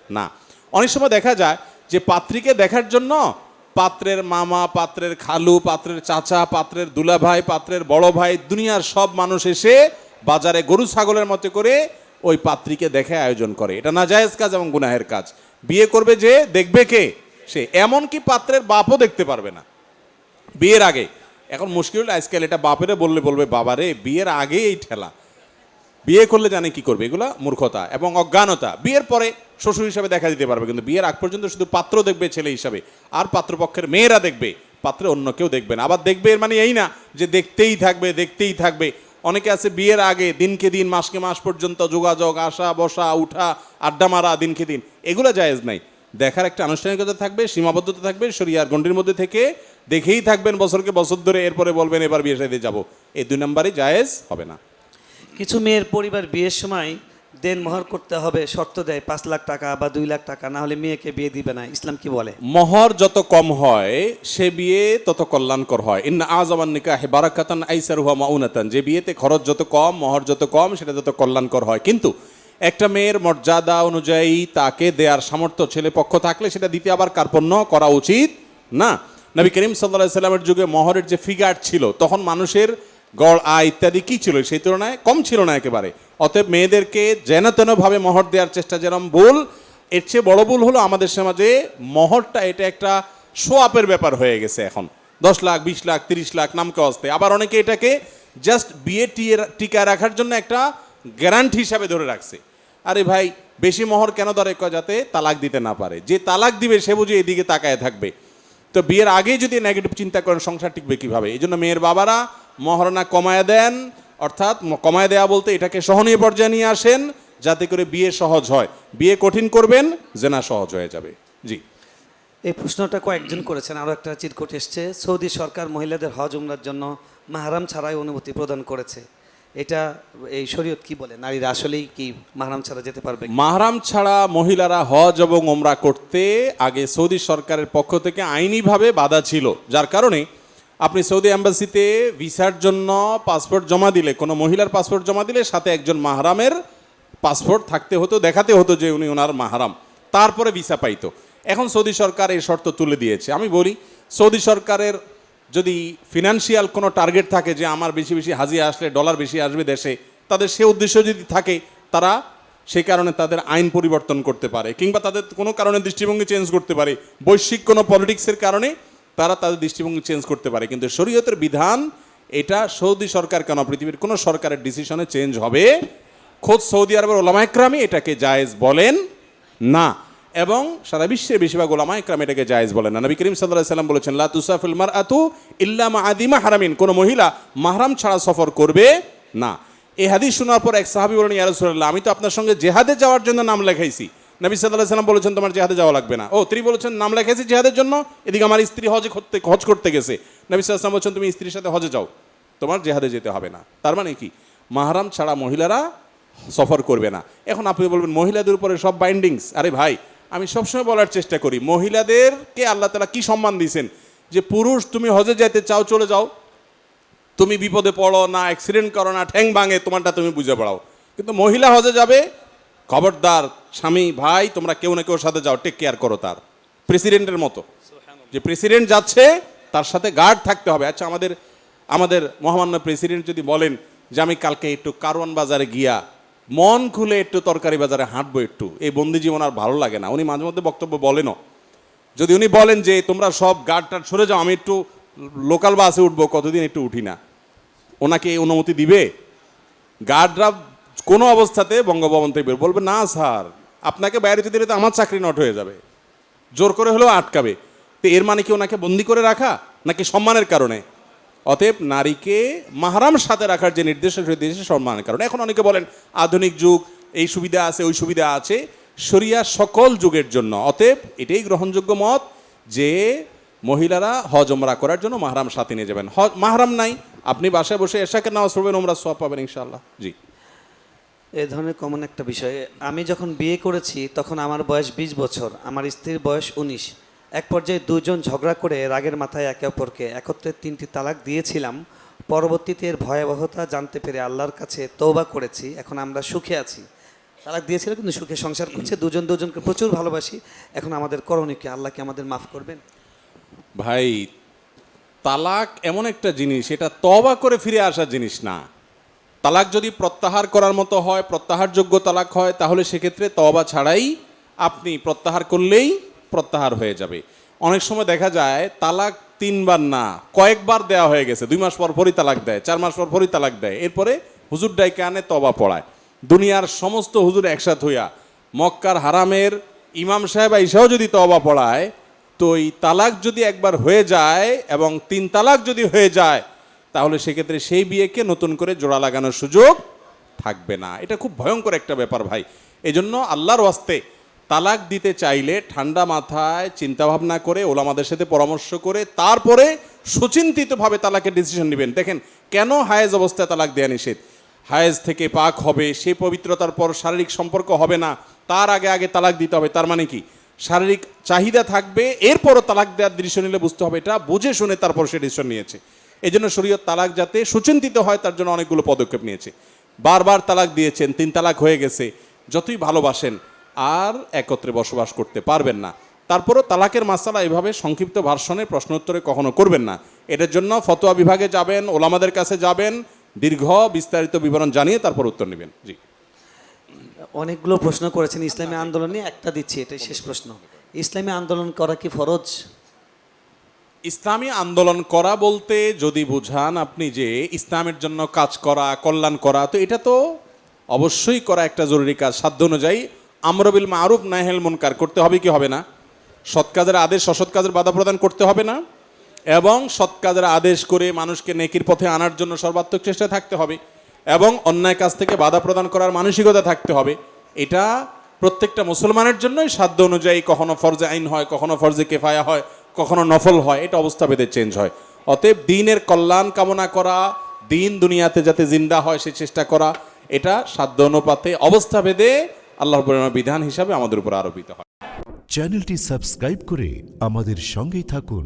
না। অনেক সময় দেখা যায় যে পাত্রীকে দেখার জন্য পাত্রের মামা, পাত্রের খালু, পাত্রের চাচা, পাত্রের দুলাভাই, পাত্রের বড় ভাই, দুনিয়ার সব মানুষ এসে বাজারে গরু ছাগলের মতো করে ওই পাত্রীকে দেখে আয়োজন করে। এটা নাজায়েজ কাজ এবং গুনাহের কাজ। বিয়ে করবে যে দেখবে কে? সে। এমনকি পাত্রের বাপও দেখতে পারবে না বিয়ের আগে। এখন মুশকিল আজকাল এটা বাপেরে বললে বলবে বাবারে বিয়ের আগে এই ঠেলা, বিয়ে করলে জানে কি করবে, এগুলা মূর্খতা এবং অজ্ঞানতা। বিয়ের পরে শ্বশুর হিসাবে দেখা দিতে পারবে, কিন্তু বিয়ের আগ পর্যন্ত শুধু পাত্র দেখবে ছেলে হিসাবে, আর পাত্রপক্ষের মেয়েরা দেখবে, পাত্রে অন্য কেউ দেখবে না। আবার দেখবে এর মানে এই না যে দেখতেই থাকবে দেখতেই থাকবে। অনেকে আছে বিয়ের আগে দিনকে দিন, মাসকে মাস পর্যন্ত যোগাযোগ, আসা বসা, উঠা, আড্ডা মারা, দিনকে দিন, এগুলো জায়েজ নাই। দেখার একটা আনুষ্ঠানিকতা থাকবে, সীমাবদ্ধতা থাকবে, শরিয়ার গণ্ডির মধ্যে থেকে দেখেই থাকবেন বছরকে বছর ধরে, এরপরে বলবেন এবার বিয়ে শাদীতে যাবো, এই 2 নম্বরই জায়েজ হবে না। কিছু মেয়ের পরিবার বিয়ের সময় দেন মোহর করতে হবে, শর্ত দেয় 5 লাখ টাকা বা 2 লাখ টাকা, না হলে মেয়েকে বিয়ে দিবে না। ইসলাম কি বলে? মোহর যত কম হয় সে বিয়ে তত কল্যাণকর হয়। ইন্না আযামান নিকাহি বারাকাতান আইসারুহা মাউনাতান, যে বিয়েতে খরচ যত কম, মোহর যত কম, সেটা যত কল্যাণকর হয়। কিন্তু একটা মেয়ের মর্যাদা অনুযায়ী তাকে দেওয়ার সামর্থ্য ছেলে পক্ষ থাকলে সেটা দিতে আবার কার্পণ্য করা উচিত না। নবী করিম সাল্লাল্লাহু আলাইহি সাল্লামের যুগে মোহরের যে ফিগার ছিল, তখন মানুষের গড় আয় ইত্যাদি কি ছিল, সেই তুলনায় কম ছিল না একেবারে। অতএব মেয়েদেরকে যেন তেনভাবে মোহর দেওয়ার চেষ্টা যেরকম ভুল, এর চেয়ে বড় ভুল হলো আমাদের সমাজে মোহরটা এটা একটা শো আপের ব্যাপার হয়ে গেছে। এখন 10 লাখ 20 লাখ 30 লাখ নামকে আসতে, আবার অনেকে এটাকে জাস্ট বিয়ে টিকা রাখার জন্য একটা গ্যারান্টি হিসাবে ধরে রাখছে। আরে ভাই বেশি মোহর কেন ধরে, যাতে তালাক দিতে না পারে, যে তালাক দিবে সে বুঝে এদিকে তাকায় থাকবে। তো বিয়ের আগেই যদি নেগেটিভ চিন্তা করেন সংসার টিকবে কিভাবে? এই জন্য মেয়ের বাবারা মহারণা কমায় দেন, অর্থাৎ কমায় দেয়া বলতে এটাকে সহনীয় পর্যায়ে নিয়ে আসেন, যাতে করে বিয়ে সহজ হয়। বিয়ে কঠিন করবেন, জেনা সহজ হয়ে যাবে। জি, এই প্রশ্নটা কয়েকজন করেছেন। আরও একটা চিরকুট এসছে, সৌদি সরকার মহিলাদের হজ উমরার জন্য মাহরাম ছাড়াই অনুমতি প্রদান করেছে। এটা এই শরীয়ত কি বলে? নারীরা আসলেই কি মাহরাম ছাড়া যেতে পারবে? মাহরাম ছাড়া মহিলারা হজ এবং ওমরা করতে আগে সৌদি সরকারের পক্ষ থেকে আইনিভাবে বাধা ছিল, যার কারণে আপনি সৌদি অ্যাম্বাসিতে ভিসার জন্য পাসপোর্ট জমা দিলে, কোনো মহিলার পাসপোর্ট জমা দিলে সাথে একজন মাহরামের পাসপোর্ট থাকতে হতো, দেখাতে হতো যে উনি ওনার মাহরাম, তারপরে ভিসা পাইতো। এখন সৌদি সরকার এই শর্ত তুলে দিয়েছে। আমি বলি, সৌদি সরকারের যদি ফিনান্সিয়াল কোনো টার্গেট থাকে যে আমার বেশি বেশি হাজি আসলে ডলার বেশি আসবে দেশে, তাদের সে উদ্দেশ্য যদি থাকে, তারা সেই কারণে তাদের আইন পরিবর্তন করতে পারে, কিংবা তাদের কোনো কারণে দৃষ্টিভঙ্গি চেঞ্জ করতে পারে, বৈশ্বিক কোনো পলিটিক্সের কারণে তারা তাদের দৃষ্টিভঙ্গি চেঞ্জ করতে পারে। কিন্তু শরীয়তের বিধান এটা সৌদি সরকার কেন, পৃথিবীর কোনো সরকারের ডিসিশনে চেঞ্জ হবে। খোদ সৌদি আরবের ওলামা একরামই এটাকে জায়েজ বলেন না, এবং সারা বিশ্বের বেশিরভাগ ওলামা একরাম এটাকে জায়েজ বলেন না। নবী করিম সাল্লাল্লাহু আলাইহি সাল্লাম বলেছেন, লা তুসাফিল মারআতু ইল্লা মা আদিমা হারামিন, কোনো মহিলা মাহরাম ছাড়া সফর করবে না। এই হাদিস শোনার পর এক সাহাবী বলেন, ইয়া রাসূলুল্লাহ, আমি তো আপনার সঙ্গে জিহাদে যাওয়ার জন্য নাম লেখাইছি। নবী সাল্লাল্লাহু আলাইহি সাল্লাম বলেছেন, তোমার জিহাদে যাওয়া লাগবে না। ও, তিনি বলেছেন নাম লেখাইছি জিহাদের জন্য, এদিকে আমার স্ত্রী হজ করতে গেছে। নবী সাল্লাল্লাহু আলাইহি সাল্লাম বলেছেন, তুমি স্ত্রীর সাথে হজে যাও, তোমার জিহাদে যেতে হবে না। তার মানে কি, মাহরাম ছাড়া মহিলারা সফর করবে না। এখন আপনি বলবেন মহিলাদের উপরে সব বাইন্ডিংস। আরে ভাই, আমি সবসময় বলার চেষ্টা করি, মহিলাদেরকে আল্লাহ তাআলা কি সম্মান দিয়েছেন, যে পুরুষ তুমি হজে যেতে চাও চলে যাও, তুমি বিপদে পড়ো না, অ্যাক্সিডেন্ট করো না, ঠ্যাং ভাঙে, তোমারটা তুমি বুঝে পড়াও। কিন্তু মহিলা হজে যাবে, খবরদার স্বামী ভাই তোমরা কেউ না কেউ সাথে যাও, টেক কেয়ার করো। তার প্রেসিডেন্টের মতো, যে প্রেসিডেন্ট যাচ্ছে তার সাথে গার্ড থাকতে হবে। আচ্ছা, আমাদের মহামান্য প্রেসিডেন্ট যদি বলেন যে আমি কালকে একটু কারওয়ান বাজারে গিয়া মন খুলে একটু তরকারি বাজারে হাঁটবো, একটু এই বন্দি জীবন আর ভালো লাগে না, উনি মাঝে মধ্যে বক্তব্য বলেনও, যদি উনি বলেন যে তোমরা সব গার্ড টার্ড সরে যাও, আমি একটু লোকাল বাসে উঠবো, কতদিন একটু উঠি না, ওনাকে এই অনুমতি দিবে? গার্ডরা কোনো অবস্থাতে বঙ্গভবন থেকে বলবে না স্যার, আপনাকে বাইরে দিলে তো আমার চাকরি নট হয়ে যাবে, জোর করে হলেও আটকাবে। তো এর মানে কি ওনাকে বন্দি করে রাখা, নাকি সম্মানের কারণে? অতএব নারীকে মাহরাম সাথে রাখার যে নির্দেশ, সেই সম্মানের কারণে। এখন অনেকে বলেন আধুনিক যুগ, এই সুবিধা আছে ওই সুবিধা আছে, শরিয়া সকল যুগের জন্য। অতএব এটাই গ্রহণযোগ্য মত যে মহিলারা হজ ওমরা করার জন্য মাহরাম সাথে নিয়ে যাবেন। মাহরাম নাই, আপনি বাসায় বসে এশাকে নামাজ পড়বেন, ওমরা সওয়াব পাবেন ইনশাআল্লাহ। জি, এ ধরনের কমন একটা বিষয়। আমি যখন বিয়ে করেছি তখন আমার বয়স 20 বছর, আমার স্ত্রীর বয়স 19। এক পর্যায়ে দুজন ঝগড়া করে রাগের মাথায় একে অপরকে একত্রে 3টি তালাক দিয়েছিলাম। পরবর্তীতে এর ভয়াবহতা জানতে পেরে আল্লাহর কাছে তওবা করেছি, এখন আমরা সুখে আছি। তালাক দিয়েছিল কিন্তু সুখে সংসার করছে, দুজন দুজনকে প্রচুর ভালোবাসি। এখন আমাদের করণীয় কি? আল্লাহ কি আমাদের মাফ করবেন? ভাই, তালাক এমন একটা জিনিস, এটা তওবা করে ফিরে আসার জিনিস না। তালাক যদি প্রত্যাহার করার মতো হয়, প্রত্যাহারযোগ্য তালাক হয়, তাহলে সেক্ষেত্রে তওবা ছাড়াই আপনি প্রত্যাহার করলেই প্রত্যাহার হয়ে যাবে। অনেক সময় দেখা যায় তালাক 3 বার না কয়েকবার দেওয়া হয়ে গেছে, 2 মাস পর পরই তালাক দেয়, 4 মাস পর পরই তালাক দেয়, এরপরে হুজুর ডাইকে আনে তওবা পড়ায়। দুনিয়ার সমস্ত হুজুর একসাথে হইয়া মক্কার হারামের ইমাম সাহেব আইসাও যদি তওবা পড়ায়, তো এই তালাক যদি একবার হয়ে যায় এবং 3 তালাক যদি হয়ে যায়, তাহলে সেক্ষেত্রে সেই বিয়েকে নতুন করে জোড়া লাগানোর সুযোগ থাকবে না। এটা খুব ভয়ঙ্কর একটা ব্যাপার ভাই। এজন্য আল্লাহর ওয়াস্তে তালাক দিতে চাইলে ঠান্ডা মাথায় চিন্তাভাবনা করে, ওলামাদের সাথে পরামর্শ করে, তারপরে সুচিন্তিতভাবে তালাকের ডিসিশন নেবেন। দেখেন, কেন হায়েজ অবস্থায় তালাক দেয়া নিষেধ? হায়েজ থেকে পাক হবে, সে পবিত্রতার পর শারীরিক সম্পর্ক হবে না, তার আগে আগে তালাক দিতে হবে। তার মানে কি, শারীরিক চাহিদা থাকবে, এরপরও তালাক দেওয়ার ডিসিশন নিলে বুঝতে হবে এটা বুঝে শুনে তারপর সে ডিসিশন নিয়েছে। এই জন্য শরীয়ত তালাক যাতে সুচিন্তিত হয় তার জন্য অনেকগুলো পদক্ষেপ নিয়েছে। বারবার তালাক দিয়েছেন, 3 তালাক হয়ে গেছে, যতই ভালোবাসেন আর একত্রে বসবাস করতে পারবেন না। তারপরও তালাকের মাসালা এভাবে সংক্ষিপ্ত ভার্সনে প্রশ্ন উত্তরে কখনো করবেন না। এটার জন্য ফতোয়া বিভাগে যাবেন, ওলামাদের কাছে যাবেন, দীর্ঘ বিস্তারিত বিবরণ জানিয়ে তারপর উত্তর নেবেন। জি, অনেকগুলো প্রশ্ন করেছেন ইসলামী আন্দোলন নিয়ে, একটা দিচ্ছি, এটাই শেষ প্রশ্ন। ইসলামী আন্দোলন করা কি ফরজ? ইসলামী আন্দোলন করা বলতে যদি বুঝান আপনি যে ইসলামের জন্য কাজ করা, কল্যাণ করা, তো এটা তো অবশ্যই করা একটা জরুরি কাজ। সাধ্য অনুযায়ী আমর বিল মারুফ নাহিল মুনকার করতে হবে কি হবে না? সৎ কাজের আদেশ অসৎ কাজের বাধা প্রদান করতে হবে না? এবং সৎ কাজের আদেশ করে মানুষকে নেকির পথে আনার জন্য সর্বাত্মক চেষ্টা থাকতে হবে। এবং অন্যায় কাজ থেকে বাধা প্রদান করার মানসিকতা থাকতে হবে। এটা প্রত্যেকটা মুসলমানের জন্যই সাধ্য অনুযায়ী কখনো ফরজে আইন হয়, কখনো ফরজে কেফায়া হয়, কখনো নফল হয়, এটা অবস্থা ভেদে চেঞ্জ হয়। অতএব দিনের কল্যাণ কামনা করা, দিন দুনিয়াতে যাতে জিন্দা হয় সে চেষ্টা করা, এটা সাধ্য অনুপাতে অবস্থা ভেদে আল্লাহর বিধান হিসাবে আমাদের উপর আরোপিত হয়। চ্যানেলটি সাবস্ক্রাইব করে আমাদের সঙ্গেই থাকুন।